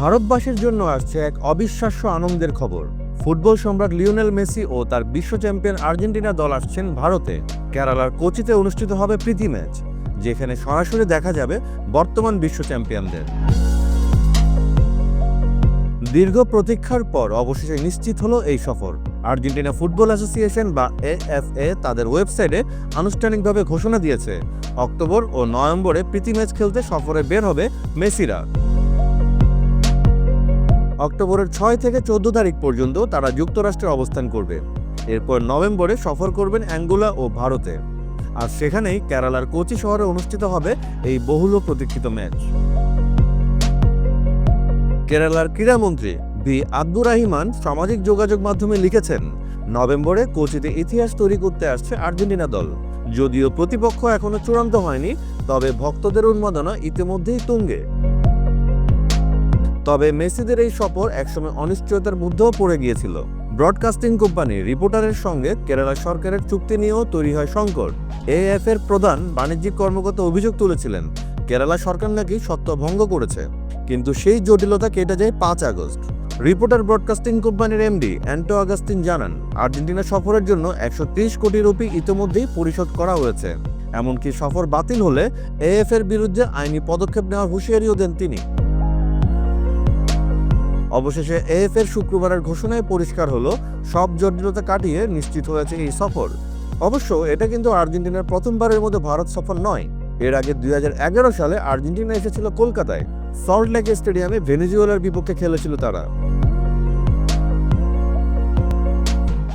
ভারতবাসীর জন্য আসছে এক অবিশ্বাস্য আনন্দের খবর। ফুটবল সম্রাট লিওনেল মেসি ও তার বিশ্ব চ্যাম্পিয়ন আর্জেন্টিনা দল আসছেন ভারতে। কেরালার কোচিতে অনুষ্ঠিত হবে প্রীতি ম্যাচ, যেখানে সরাসরি দেখা যাবে বর্তমান বিশ্ব চ্যাম্পিয়নদের। দীর্ঘ প্রতীক্ষার পর অবশেষে নিশ্চিত হলো এই সফর। আর্জেন্টিনা ফুটবল অ্যাসোসিয়েশন বা এএফএ তাদের ওয়েবসাইটে আনুষ্ঠানিকভাবে ঘোষণা দিয়েছে, অক্টোবর ও নভেম্বরে প্রীতি ম্যাচ খেলতে সফরে বের হবে মেসিরা। অক্টোবরের 6 থেকে 14 তারিখ পর্যন্ত তারা যুক্তরাষ্ট্রে অবস্থান করবে। এরপর নভেম্বরে সফর করবেন অ্যাঙ্গোলা ও ভারতে। আর সেখানেই কেরালার কোচি শহরে অনুষ্ঠিত হবে এই বহুল প্রতীক্ষিত ম্যাচ। কেরালার ক্রীড়ামন্ত্রী বি আব্দুর রহিমান সামাজিক যোগাযোগ মাধ্যমে লিখেছেন, নভেম্বরে কোচিতে ইতিহাস তৈরি করতে আসছে আর্জেন্টিনা দল। যদিও প্রতিপক্ষ এখনো চূড়ান্ত হয়নি, তবে ভক্তদের উন্মাদনা ইতিমধ্যেই তুঙ্গে। তবে মেসিদের এই সফর একসময় অনিশ্চয়তার মধ্যেও পড়ে গিয়েছিল। ব্রডকাস্টিং কোম্পানি রিপোর্টারের সঙ্গে কেরালা সরকারের চুক্তি নিয়েও তৈরি হয় সংকট। এএফ এর প্রধান বাণিজ্যিক কর্মকর্তা অভিযোগ তুলেছিলেন, কেরালা সরকার নাকি সত্ত্ব ভঙ্গ করেছে। কিন্তু সেই জটিলতা কেটে যায় 5 আগস্ট। রিপোর্টার ব্রডকাস্টিং কোম্পানির এমডি অ্যান্টো আগাস্তিন জানান, আর্জেন্টিনা সফরের জন্য 130 কোটি রুপি ইতিমধ্যেই পরিশোধ করা হয়েছে। এমনকি সফর বাতিল হলে এএফ এর বিরুদ্ধে আইনি পদক্ষেপ নেওয়ার হুঁশিয়ারিও দেন তিনি। অবশেষে এএফ এর শুক্রবারের ঘোষণায় পরিষ্কার হলো, সব জটিলতা কাটিয়ে নিশ্চিত হয়েছে এই সফর। অবশ্য এটা কিন্তু আর্জেন্টিনার প্রথমবারের মধ্যে ভারত সফর নয়। এর আগে 2011 সালে আর্জেন্টিনা এসেছিল কলকাতায়। সল্টলেক স্টেডিয়ামে ভেনেজুয়েলার বিপক্ষে খেলেছিল তারা।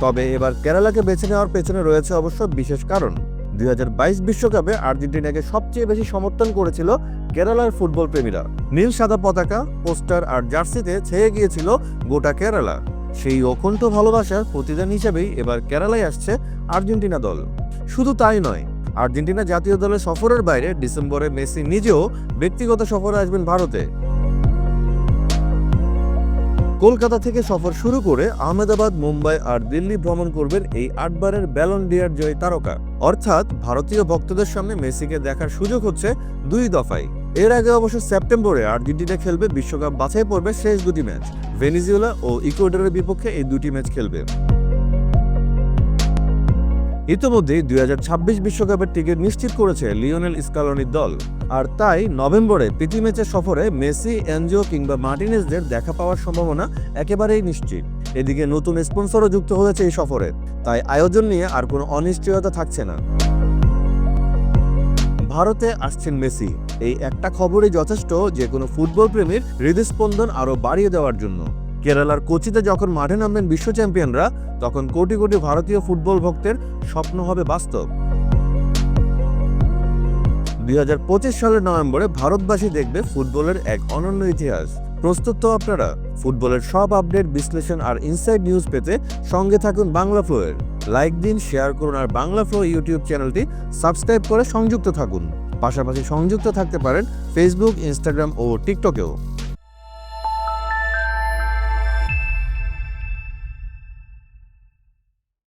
তবে এবার কেরালাকে বেছে নেওয়ার পেছনে রয়েছে অবশ্য বিশেষ কারণ। 2022 বিশ্বকাপে আর্জেন্টিনাকে সবচেয়ে বেশি সমর্থন করেছিল কেরালার ফুটবল প্রেমীরা। নীল সাদা পতাকা, পোস্টার আর জার্সিতে ছেয়ে গিয়েছিল গোটা কেরালা। সেই অকুণ্ঠ ভালোবাসার প্রতিদান হিসেবেই এবার কেরালায় আসছে আর্জেন্টিনা দল। শুধু তাই নয়, আর্জেন্টিনা জাতীয় দলের সফরের বাইরে ডিসেম্বরে মেসি নিজেও ব্যক্তিগত সফরে আসবেন ভারতে। কলকাতা থেকে সফর শুরু করে আহমেদাবাদ, মুম্বাই আর দিল্লি ভ্রমণ করবেন এই 8 বারের ব্যালন ডি'অর জয়ী তারকা। অর্থাৎ ভারতীয় ভক্তদের সামনে মেসিকে দেখার সুযোগ হচ্ছে 2 দফায়। এর আগে অবশ্য সেপ্টেম্বরে আর্জেন্টিনা খেলবে বিশ্বকাপ বাছাই পর্বে শেষ 2টি ম্যাচ। ভেনেজুয়েলা ও ইকুয়েডরের বিপক্ষে এই 2টি ম্যাচ খেলবে। ইতিমধ্যেই 2026 বিশ্বকাপের টিকিট নিশ্চিত করেছে লিওনেল স্কালোনির দল। আর তাই নভেম্বরে প্রীতি ম্যাচের সফরে মেসি, এনজিও কিংবা মার্টিনেজদের দেখা পাওয়ার সম্ভাবনা একেবারেই নিশ্চিত। এদিকে নতুন স্পন্সরও যুক্ত হয়েছে এই সফরে, তাই আয়োজন নিয়ে আর কোনো অনিশ্চয়তা থাকছে না। ভারতে আসছেন মেসি, এই একটা খবরই যথেষ্ট যে কোনো ফুটবল প্রেমীর হৃদস্পন্দন আরও বাড়িয়ে দেওয়ার জন্য। কেরালার কোচিতে যখন মাঠে নামবেন বিশ্ব চ্যাম্পিয়নরা, তখন কোটি কোটি ভারতীয় ফুটবল ভক্তের স্বপ্ন হবে বাস্তব। 2025 সালের নভেম্বরে ভারতবাসী দেখবে ফুটবলের এক অনন্য ইতিহাস। প্রস্তুত তো আপনারা? ফুটবলের সব আপডেট, বিশ্লেষণ আর ইনসাইড নিউজ পেতে সঙ্গে থাকুন বাংলা ফ্লোয়ের। লাইক দিন, শেয়ার করুন আর বাংলা ফ্লো ইউটিউব চ্যানেলটি সাবস্ক্রাইব করে সংযুক্ত থাকুন। পাশাপাশি সংযুক্ত থাকতে পারেন ফেসবুক, ইনস্টাগ্রাম ও টিকটকেও।